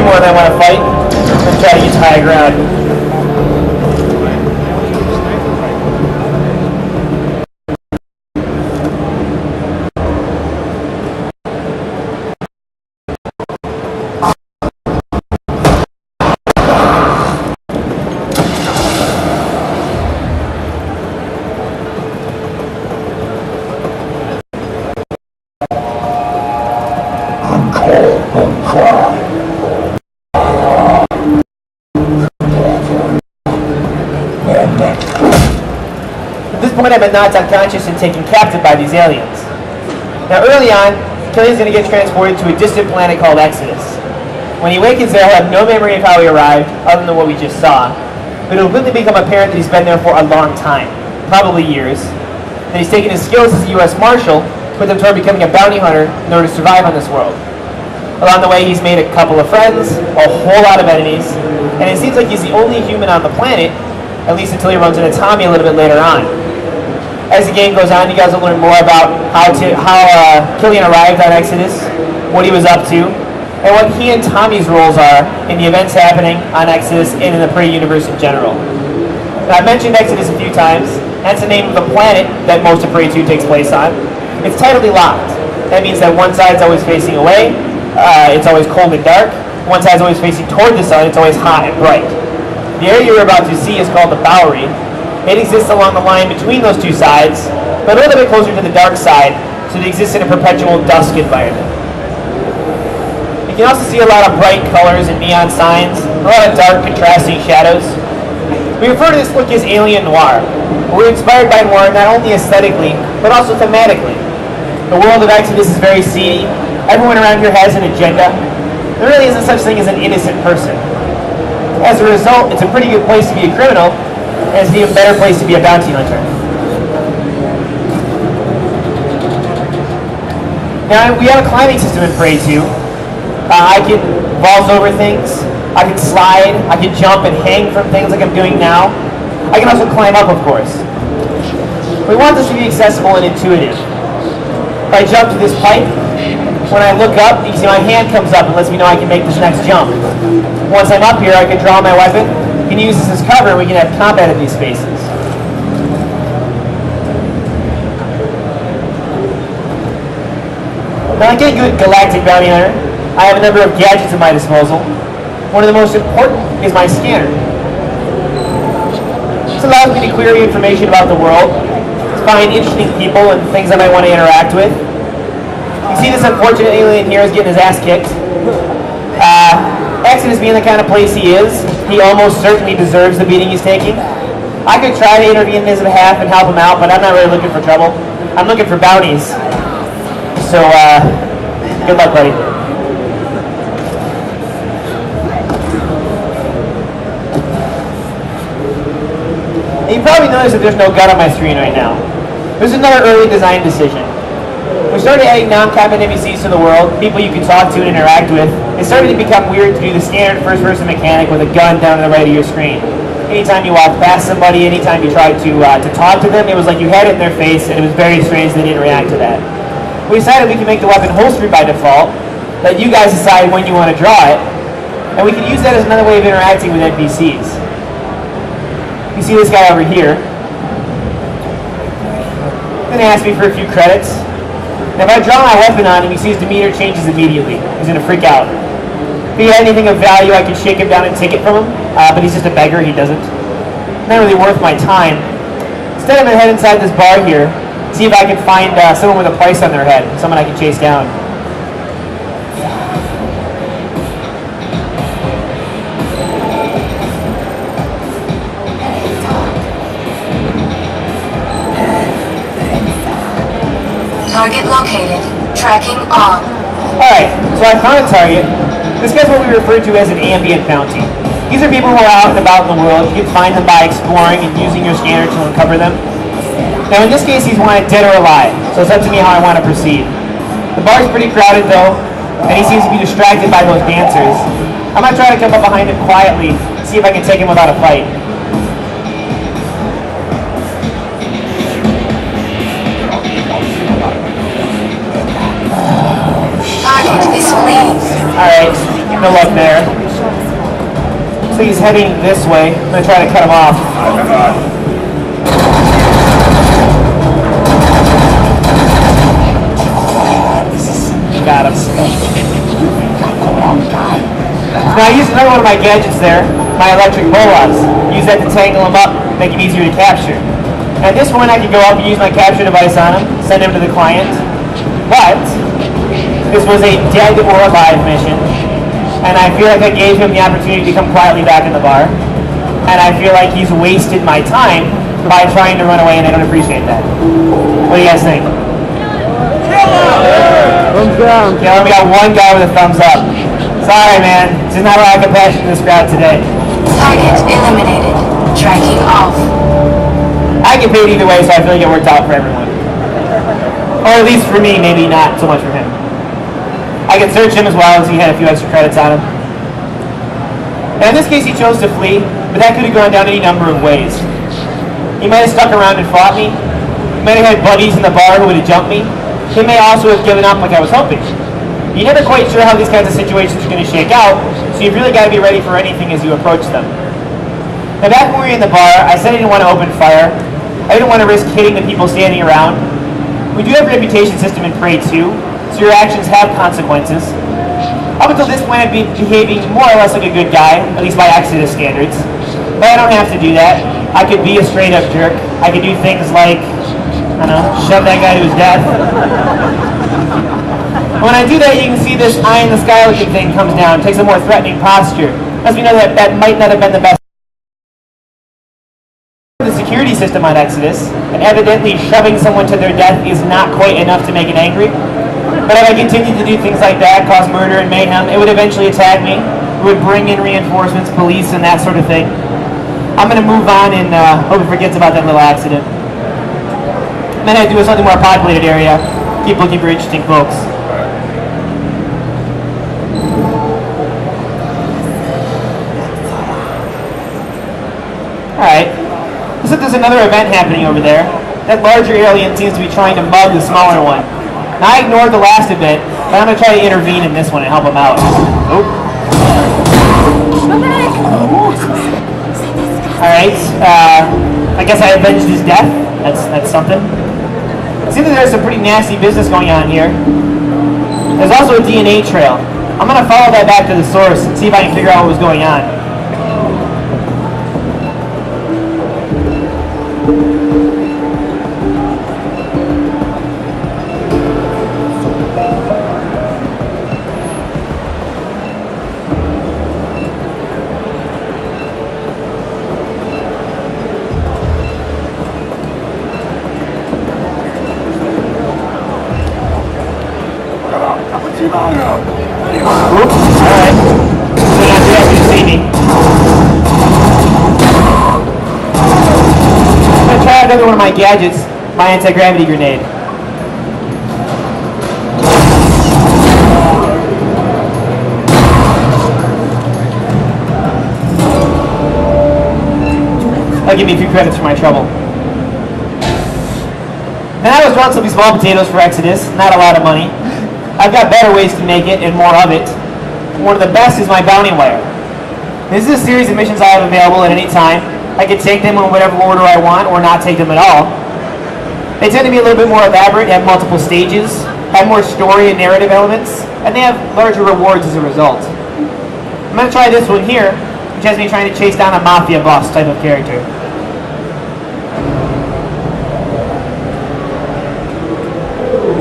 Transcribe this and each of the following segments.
more than I want to fight. I'm trying to get to high ground. At this point, I've been knocked unconscious and taken captive by these aliens. Now, early on, Killian's going to get transported to a distant planet called Exodus. When he awakens there, he'll have no memory of how he arrived, other than what we just saw. But it'll quickly become apparent that he's been there for a long time, probably years. That he's taken his skills as a U.S. Marshal, put them toward becoming a bounty hunter in order to survive on this world. Along the way, he's made a couple of friends, a whole lot of enemies, and it seems like he's the only human on the planet, at least until he runs into Tommy a little bit later on. As the game goes on, you guys will learn more about how Killian arrived on Exodus, what he was up to, and what he and Tommy's roles are in the events happening on Exodus and in the Prey universe in general. Now, I've mentioned Exodus a few times. That's the name of the planet that most of Prey 2 takes place on. It's tidally locked. That means that one side's always facing away, it's always cold and dark. One side's always facing toward the sun, it's always hot and bright. The area you're about to see is called the Bowery. It exists along the line between those two sides, but a little bit closer to the dark side, so it exists in a perpetual dusk environment. You can also see a lot of bright colors and neon signs, a lot of dark contrasting shadows. We refer to this look as alien noir. We're inspired by noir not only aesthetically, but also thematically. The world of Exodus is very seedy. Everyone around here has an agenda. There really isn't such thing as an innocent person. As a result, it's a pretty good place to be a criminal, and it's an even better place to be a bounty hunter. Now, we have a climbing system in Prey 2. I can vault over things, I can slide, I can jump and hang from things like I'm doing now. I can also climb up, of course. We want this to be accessible and intuitive. If I jump to this pipe, when I look up, you can see my hand comes up and lets me know I can make this next jump. Once I'm up here, I can draw my weapon, I can use this as cover, and we can have combat in these spaces. Now, like a good galactic bounty hunter, I have a number of gadgets at my disposal. One of the most important is my scanner. This allows me to query information about the world, to find interesting people and things I might want to interact with. You see this unfortunate alien here is getting his ass kicked. Exodus being the kind of place he is, he almost certainly deserves the beating he's taking. I could try to intervene in his behalf and help him out, but I'm not really looking for trouble. I'm looking for bounties. So, good luck, buddy. And you probably noticed that there's no gun on my screen right now. This is another early design decision. We started adding non-combat NPCs to the world, people you can talk to and interact with. It started to become weird to do the standard first-person mechanic with a gun down to the right of your screen. Anytime you walked past somebody, anytime you tried to talk to them, it was like you had it in their face, and it was very strange they didn't react to that. We decided we can make the weapon holstered by default, let you guys decide when you want to draw it, and we can use that as another way of interacting with NPCs. You see this guy over here. Then he asked me for a few credits. And if I draw my weapon on him, you see his demeanor changes immediately. He's going to freak out. If he had anything of value, I could shake him down and take it from him, but he's just a beggar, he doesn't. Not really worth my time. Instead, I'm going to head inside this bar here, see if I can find someone with a price on their head, someone I can chase down. Target located. Tracking on. Alright, so I found a target. This guy's what we refer to as an ambient bounty. These are people who are out and about in the world. You can find them by exploring and using your scanner to uncover them. Now in this case, he's wanted dead or alive, so it's up to me how I want to proceed. The bar's pretty crowded though, and he seems to be distracted by those dancers. I'm going to try to come up behind him quietly, see if I can take him without a fight. Target is fleeing. Alright, no luck there. So he's heading this way. I'm going to try to cut him off. Got him. Now I used another one of my gadgets there, my electric bolas. Use that to tangle him up, make him easier to capture. At this point I can go up and use my capture device on him, send him to the client. But this was a dead or alive mission, and I feel like I gave him the opportunity to come quietly back in the bar. And I feel like he's wasted my time by trying to run away, and I don't appreciate that. What do you guys think? Thumbs down. Yeah, we got one guy with a thumbs up. Sorry, man. There's not a lot of compassion in this crowd today. Target eliminated. Tracking off. I get paid either way, so I feel like it worked out for everyone. Or at least for me, maybe not so much for him. I could search him as well, as he had a few extra credits on him. Now in this case, he chose to flee, but that could have gone down any number of ways. He might have stuck around and fought me. He might have had buddies in the bar who would have jumped me. He may also have given up like I was hoping. You're never quite sure how these kinds of situations are going to shake out, so you've really got to be ready for anything as you approach them. Now back when we were in the bar, I said I didn't want to open fire. I didn't want to risk hitting the people standing around. We do have a reputation system in Prey 2, so your actions have consequences. Up until this point I've been behaving more or less like a good guy, at least by Exodus standards. But I don't have to do that. I could be a straight up jerk. I could do things like, I don't know, shove that guy to his death. When I do that, you can see this eye in the sky looking thing comes down, takes a more threatening posture. Lets me know that that might not have been the best. The security system on Exodus, and evidently shoving someone to their death is not quite enough to make it angry. But if I continued to do things like that, cause murder and mayhem, it would eventually attack me. It would bring in reinforcements, police, and that sort of thing. I'm going to move on and hope he forgets about that little accident. Then I do a slightly more populated area. Keep looking for interesting folks. Alright. Looks like there's another event happening over there. That larger alien seems to be trying to mug the smaller one. Now I ignored the last event, but I'm going to try to intervene in this one and help him out. Oh. Alright, I guess I avenged his death. That's something. It seems that there's some pretty nasty business going on here. There's also a DNA trail. I'm going to follow that back to the source and see if I can figure out what was going on. Oops, alright. So now you guys can see me. I'm going to try another one of my gadgets, my anti-gravity grenade. That'll give me a few credits for my trouble. And I was relatively small potatoes for Exodus, not a lot of money. I've got better ways to make it, and more of it. One of the best is my bounty wire. This is a series of missions I have available at any time. I can take them in whatever order I want, or not take them at all. They tend to be a little bit more elaborate, have multiple stages, have more story and narrative elements, and they have larger rewards as a result. I'm going to try this one here, which has me trying to chase down a mafia boss type of character.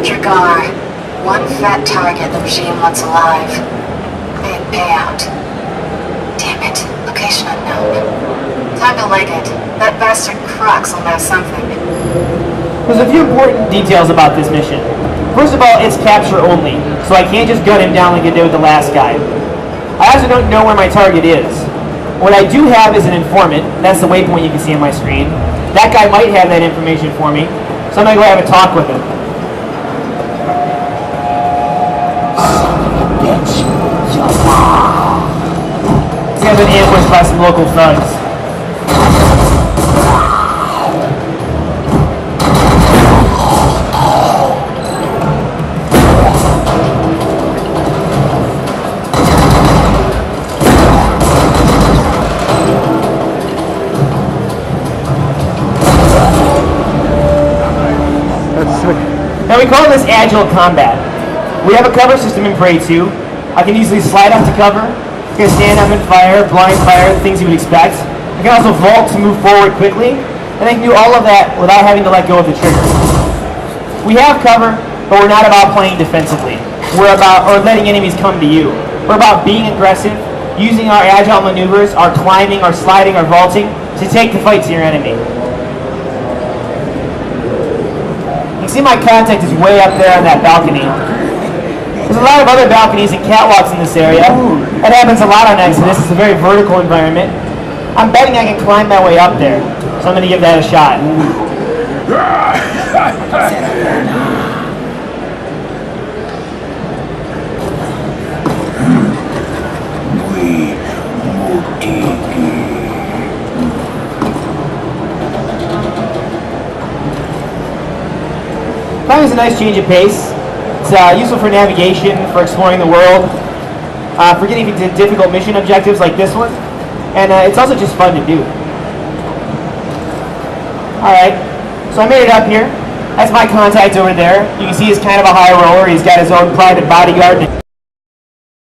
Dragar. One fat target the regime wants alive. Big payout. Damn it. Location unknown. Time to leg it. That bastard Crux will know something. There's a few important details about this mission. First of all, it's capture only, so I can't just gun him down like I did with the last guy. I also don't know where my target is. What I do have is an informant. That's the waypoint you can see on my screen. That guy might have that information for me, so I'm going to go have a talk with him. He has been ambushed by some local thugs. we call this agile combat. We have a cover system in Prey 2. I can easily slide up to cover. I can stand up and fire, blind fire, the things you would expect. I can also vault to move forward quickly, and I can do all of that without having to let go of the trigger. We have cover, but we're not about playing defensively. We're about letting enemies come to you. We're about being aggressive, using our agile maneuvers, our climbing, our sliding, our vaulting, to take the fight to your enemy. You can see my contact is way up there on that balcony. There's a lot of other balconies and catwalks in this area. That happens a lot on Exodus. It's a very vertical environment. I'm betting I can climb my way up there, so I'm going to give that a shot. Climbing is a nice change of pace. It's useful for navigation, for exploring the world, for getting into difficult mission objectives like this one, and it's also just fun to do. Alright, so I made it up here. That's my contact over there. You can see he's kind of a high roller. He's got his own private bodyguard.